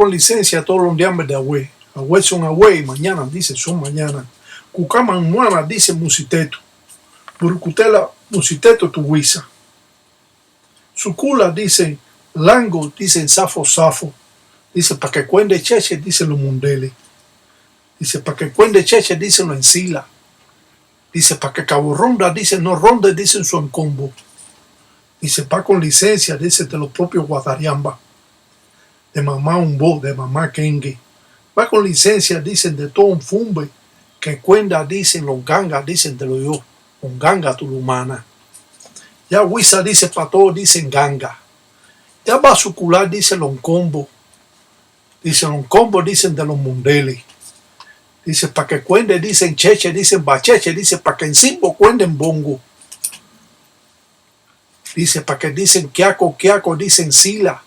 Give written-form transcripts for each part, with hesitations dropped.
con licencia todos los diambres de Agüey. Agüey son Agüey, mañana, dice, son mañana. Cucaman muana, dice Musiteto. Burcutela, Musiteto, Tuguisa. Sucula, dicen Lango, dicen Safo, Safo. Dice, pa' que cuende cheche, dicen los mundeles. Dice, pa' que cuende cheche, dicen los encila. Dice, pa' que cabo ronda, dicen no ronde, dicen su encombo. Dice, pa' con licencia, dice de los propios guatariamba. De mamá Umbo, de mamá Kengue. Va con licencia, dicen de todo un fumbe. Que cuenda, dicen los gangas, dicen de lo yo. Un ganga tulumana. Ya Huiza dice pa' todo, dicen ganga. Ya va a sucular, dicen los combo. Dicen los combo, dicen de los mundeles. Dice, pa' que cuende, dicen cheche, dicen bacheche, dice, pa' que en simbo cuenden bongo. Dice, pa' que dicen quiaco, dicen sila.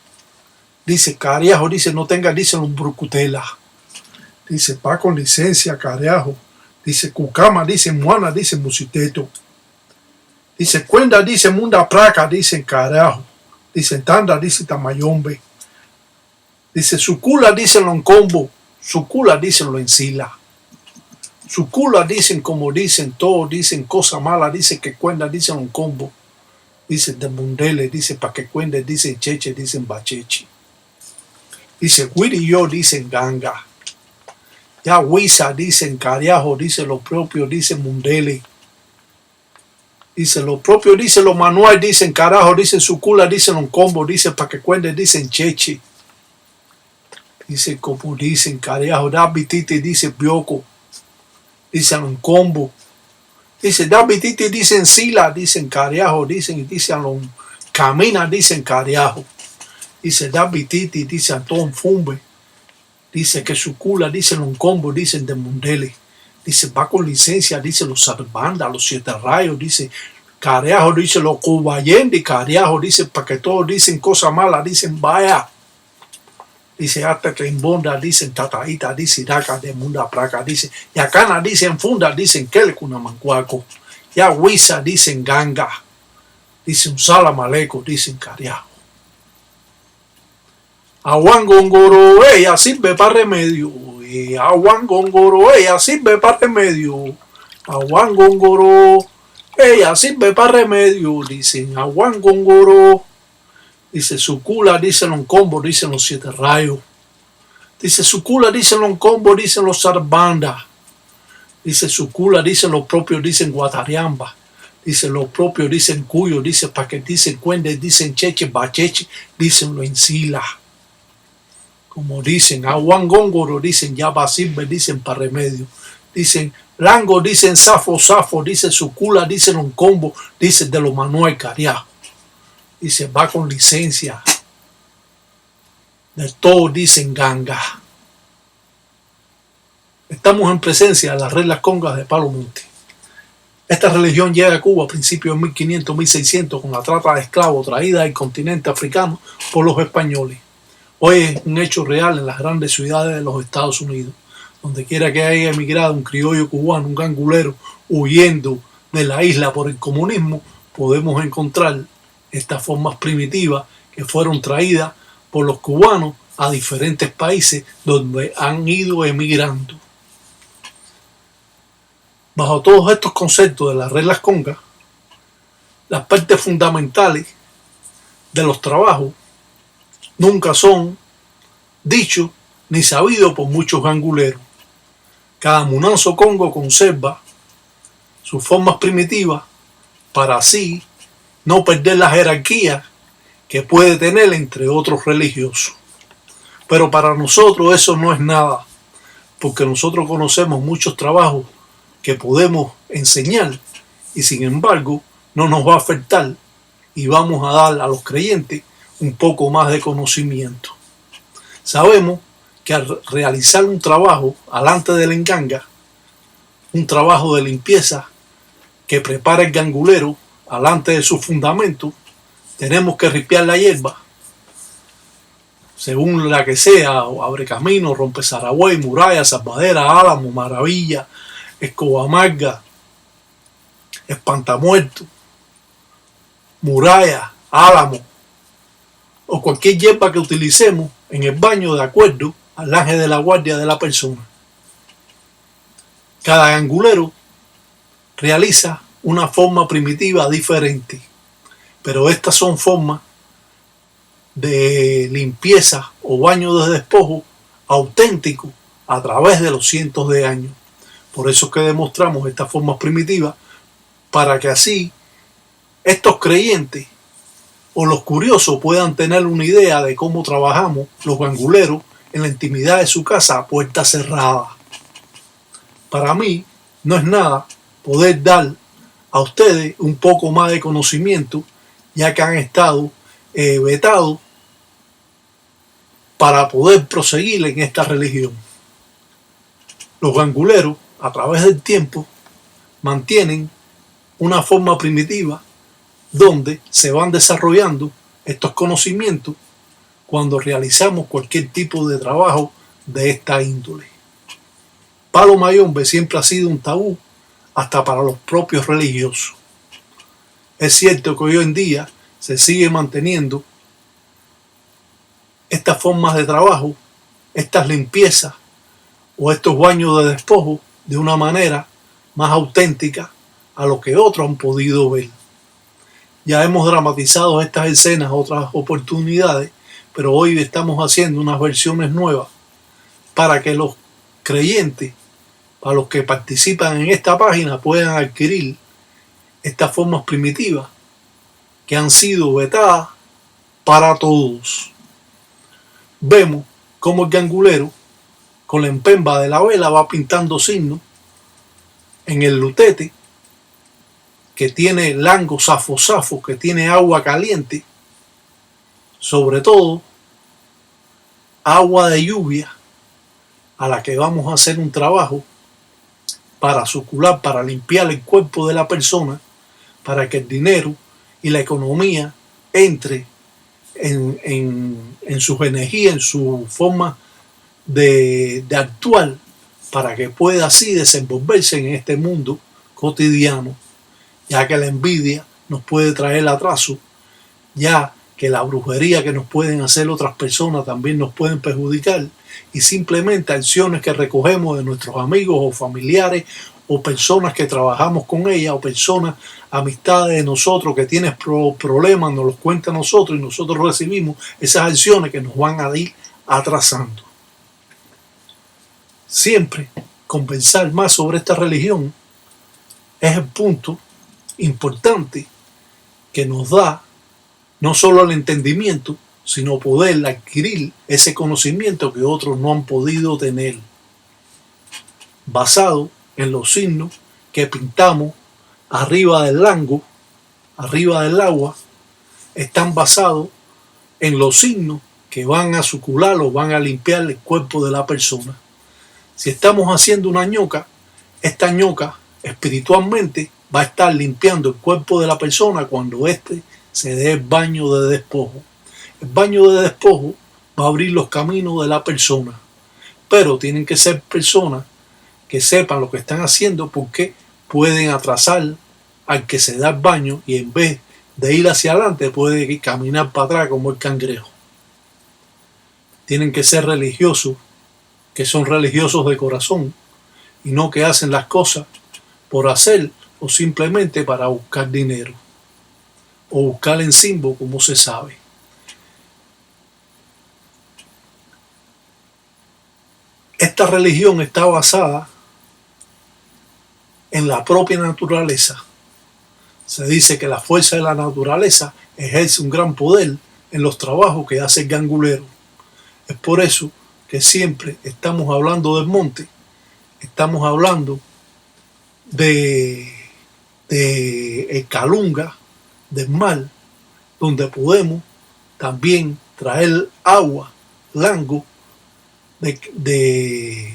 Dice, cariajo, dice, no tenga, dicen los brucutela. Dice, pa' con licencia, cariajo. Dice, cucama, dice, muana, dice, musiteto. Dice, cuenda, dice, munda praca, dicen, carajo. Dice, tanda, dice, tamayombe. Dice, sucula, dicen los combo. Sucula, dicen los encila. Sucula, dicen como dicen, todos dicen cosa mala, dice que cuenda, dicen un combo. Dice de mundele, dice pa' que cuende, dicen cheche, dicen bacheche. Dice, Wiri y yo, dicen ganga. Ya Huiza, dicen cariajo, dice lo propio, dicen mundele. Dice lo propio, dice lo manual, dicen carajo, dicen sucula, dicen un combo, dice pa' que cuende, dicen cheche. Dice como dicen cariajo, da bitite, dice bioco. Dicen un combo. Dice David Titi, dicen sila, dicen cariajo, dicen camina, dicen cariajo. Dice David Titi, dice Antón Fumbe. Dice que sucula, dicen un combo, dicen de mundele. Dice va con licencia, dice los Sarbanda, los Siete Rayos, dice cariajo, dice los Cubayendi, cariajo, dice pa' que todos dicen cosas malas, dicen vaya. Dice hasta que en bonda, dicen tataita, dice daca de munda praca, dice yacana, dicen funda, dicen kele kunamancuaco. Ya Huiza, dicen ganga. Dice un salamaleco, dicen cariajo. Aguan gongoro, ella sirve para remedio. Aguan gongoro, ella sirve para remedio. Aguan gongoro, ella sirve para remedio. Dicen aguan gongoro. Dice sucula, dicen los combo, dicen los Siete Rayos. Dice sucula, dicen los combo, dicen los Sarbanda. Dice sucula, dicen los propios, dicen guatariamba. Dice los propios, dicen cuyo, dice pa' que dicen cuende, dicen cheche, bacheche, dicen lo encila. Como dicen, aguan góngoro, dicen ya va sirve, dicen para remedio. Dicen lango, dicen safo, safo, dice sucula, dicen un combo, dicen de los Manuel Cariajo. Dice, va con licencia. De todo dicen ganga. Estamos en presencia de las reglas congas de Palo Monte. Esta religión llega a Cuba a principios de 1500, 1600 con la trata de esclavos traída del continente africano por los españoles. Hoy es un hecho real en las grandes ciudades de los Estados Unidos. Donde quiera que haya emigrado un criollo cubano, un gangulero, huyendo de la isla por el comunismo, podemos encontrar estas formas primitivas que fueron traídas por los cubanos a diferentes países donde han ido emigrando. Bajo todos estos conceptos de las reglas congas, las partes fundamentales de los trabajos nunca son dichos ni sabidos por muchos ganguleros. Cada munanzo congo conserva sus formas primitivas para así no perder la jerarquía que puede tener entre otros religiosos. Pero para nosotros eso no es nada, porque nosotros conocemos muchos trabajos que podemos enseñar y sin embargo no nos va a afectar y vamos a dar a los creyentes un poco más de conocimiento. Sabemos que al realizar un trabajo alante de la enganga, un trabajo de limpieza que prepara el gangulero alante de su fundamento, tenemos que ripiar la hierba según la que sea, abre camino, rompe Saragüey, muralla, salvadera, álamo, maravilla, escoba amarga, espantamuerto, muralla, álamo o cualquier hierba que utilicemos en el baño de acuerdo al ángel de la guardia de la persona. Cada gangulero realiza una forma primitiva diferente, pero estas son formas de limpieza o baño de despojo auténtico a través de los cientos de años. Por eso es que demostramos estas formas primitivas, para que así estos creyentes o los curiosos puedan tener una idea de cómo trabajamos los ganguleros en la intimidad de su casa a puerta cerrada. Para mí no es nada poder dar a ustedes un poco más de conocimiento, ya que han estado vetados para poder proseguir en esta religión. Los ganguleros, a través del tiempo, mantienen una forma primitiva donde se van desarrollando estos conocimientos cuando realizamos cualquier tipo de trabajo de esta índole. Palo mayombe siempre ha sido un tabú hasta para los propios religiosos. Es cierto que hoy en día se sigue manteniendo estas formas de trabajo, estas limpiezas o estos baños de despojo de una manera más auténtica a lo que otros han podido ver. Ya hemos dramatizado estas escenas otras oportunidades, pero hoy estamos haciendo unas versiones nuevas para que los creyentes, para los que participan en esta página, puedan adquirir estas formas primitivas que han sido vetadas para todos. Vemos cómo el gangulero con la empemba de la vela va pintando signos en el lutete que tiene lango safo, que tiene agua caliente, sobre todo agua de lluvia, a la que vamos a hacer un trabajo para sucular, para limpiar el cuerpo de la persona, para que el dinero y la economía entre en sus energías, en su forma de actuar, para que pueda así desenvolverse en este mundo cotidiano, ya que la envidia nos puede traer atraso, ya que la brujería que nos pueden hacer otras personas también nos pueden perjudicar, y simplemente acciones que recogemos de nuestros amigos o familiares o personas que trabajamos con ellas o personas, amistades de nosotros que tienen problemas, nos los cuentan a nosotros y nosotros recibimos esas acciones que nos van a ir atrasando. Siempre conversar más sobre esta religión es el punto importante que nos da no solo el entendimiento, sino poder adquirir ese conocimiento que otros no han podido tener, basado en los signos que pintamos arriba del lango, arriba del agua, están basados en los signos que van a sucular o van a limpiar el cuerpo de la persona. Si estamos haciendo una ñoca, esta ñoca espiritualmente va a estar limpiando el cuerpo de la persona cuando éste se dé el baño de despojo. El baño de despojo va a abrir los caminos de la persona, pero tienen que ser personas que sepan lo que están haciendo, porque pueden atrasar al que se da el baño y en vez de ir hacia adelante puede caminar para atrás como el cangrejo. Tienen que ser religiosos, que son religiosos de corazón y no que hacen las cosas por hacer o simplemente para buscar dinero o buscar en Simbo, como se sabe. Esta religión está basada en la propia naturaleza. Se dice que la fuerza de la naturaleza ejerce un gran poder en los trabajos que hace el gangulero. Es por eso que siempre estamos hablando del monte, estamos hablando de el Calunga, del mar, donde podemos también traer agua, lango de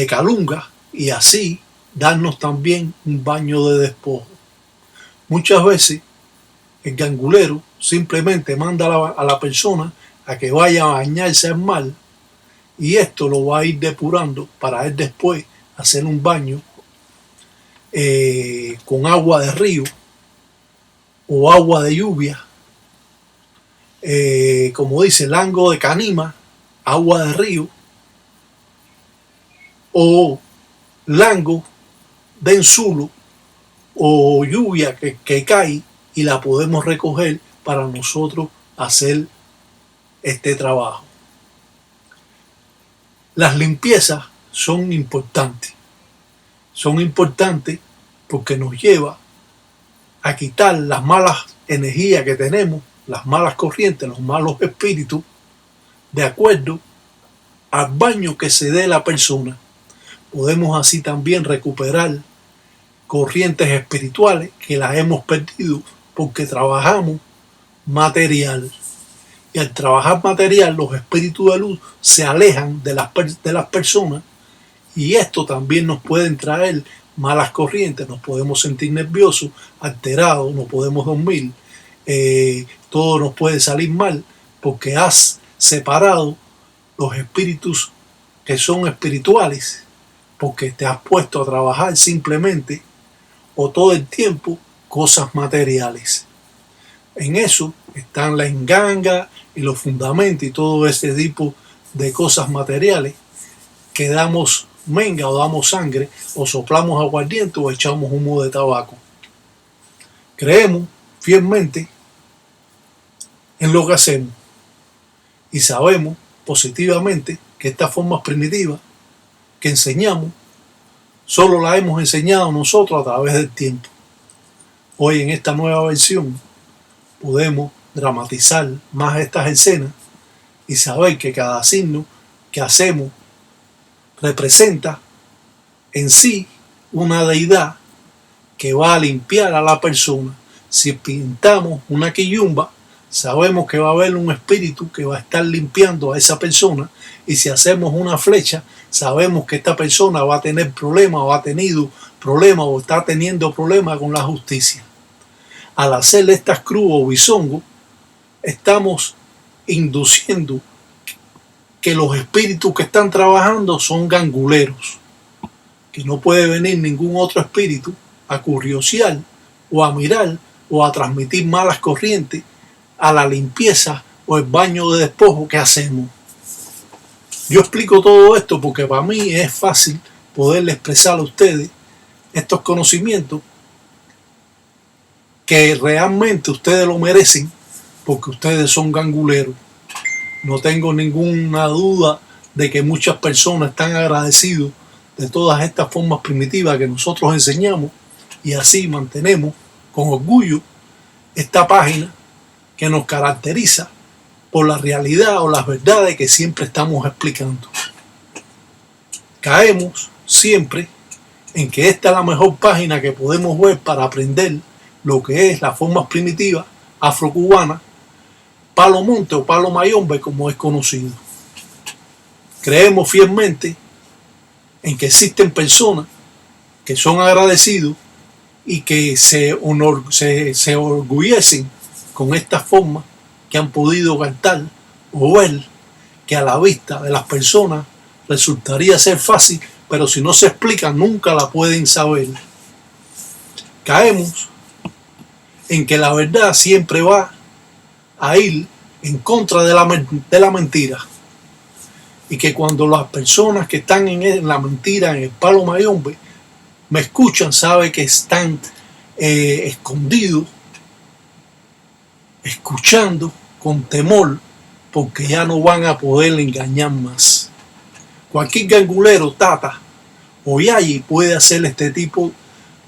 Calunga, y así darnos también un baño de despojo. Muchas veces el gangulero simplemente manda a la persona a que vaya a bañarse al mar, y esto lo va a ir depurando para él después hacer un baño con agua de río o agua de lluvia como dice, lango de Canima, agua de río, o lango de Ensulo, o lluvia que cae y la podemos recoger para nosotros hacer este trabajo. Las limpiezas son importantes porque nos lleva a quitar las malas energías que tenemos, las malas corrientes, los malos espíritus, de acuerdo al baño que se dé la persona. Podemos así también recuperar corrientes espirituales que las hemos perdido porque trabajamos material. Y al trabajar material, los espíritus de luz se alejan de las personas, y esto también nos puede traer malas corrientes. Nos podemos sentir nerviosos, alterados, no podemos dormir, todo nos puede salir mal porque has separado los espíritus que son espirituales, porque te has puesto a trabajar simplemente o todo el tiempo cosas materiales. En eso están la enganga y los fundamentos y todo este tipo de cosas materiales que damos menga o damos sangre o soplamos aguardiente o echamos humo de tabaco. Creemos fielmente en lo que hacemos y sabemos positivamente que estas formas primitivas que enseñamos solo las hemos enseñado nosotros a través del tiempo. Hoy en esta nueva versión podemos dramatizar más estas escenas y saber que cada signo que hacemos representa en sí una deidad que va a limpiar a la persona. Si pintamos una quillumba, sabemos que va a haber un espíritu que va a estar limpiando a esa persona, y si hacemos una flecha, sabemos que esta persona va a tener problemas o ha tenido problemas o está teniendo problemas con la justicia. Al hacer estas cruz o bisongo, estamos induciendo que los espíritus que están trabajando son ganguleros, que no puede venir ningún otro espíritu a curiosear o a mirar o a transmitir malas corrientes a la limpieza o el baño de despojo que hacemos. Yo explico todo esto porque para mí es fácil poderle expresar a ustedes estos conocimientos que realmente ustedes lo merecen porque ustedes son ganguleros. No tengo ninguna duda de que muchas personas están agradecidos de todas estas formas primitivas que nosotros enseñamos, y así mantenemos con orgullo esta página que nos caracteriza por la realidad o las verdades que siempre estamos explicando. Caemos siempre en que esta es la mejor página que podemos ver para aprender lo que es las formas primitivas afrocubanas, Palo Monte o Palo Mayombe como es conocido. Creemos fielmente en que existen personas que son agradecidos y que se orgullecen con estas formas que han podido cantar o ver, que a la vista de las personas resultaría ser fácil, pero si no se explica nunca la pueden saber. Caemos en que la verdad siempre va a ir en contra de la mentira, y que cuando las personas que están en la mentira, en el Palo Mayombe, me escuchan, saben que están escondidos, escuchando con temor, porque ya no van a poder engañar más. Cualquier gangulero, tata o yayi puede hacer este tipo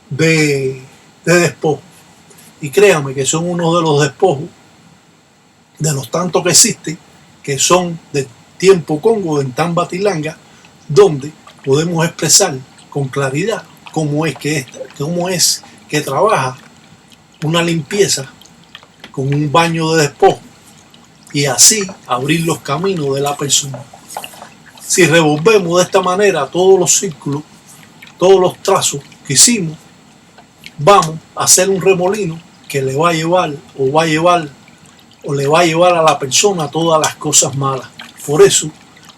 de despojo, y créanme que son uno de los despojos de los tantos que existen, que son de tiempo Congo, en Tambatilanga, donde podemos expresar con claridad cómo es que trabaja una limpieza con un baño de despojo, y así abrir los caminos de la persona. Si revolvemos de esta manera todos los círculos, todos los trazos que hicimos, vamos a hacer un remolino que le va a llevar a la persona todas las cosas malas. Por eso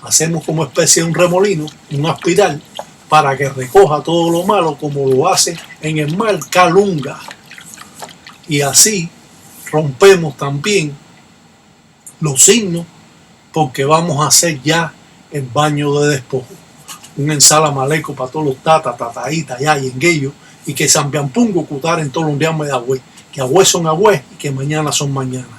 hacemos como especie de un remolino, una espiral, para que recoja todo lo malo, como lo hace en el mar Calunga. Y así rompemos también los signos, porque vamos a hacer ya el baño de despojo. Un ensala maleco para todos los tata, tataíta, ya y enguello, y que San Piampungo cutar en todos los días de agüe, que agüe son agüe y que mañana son mañana.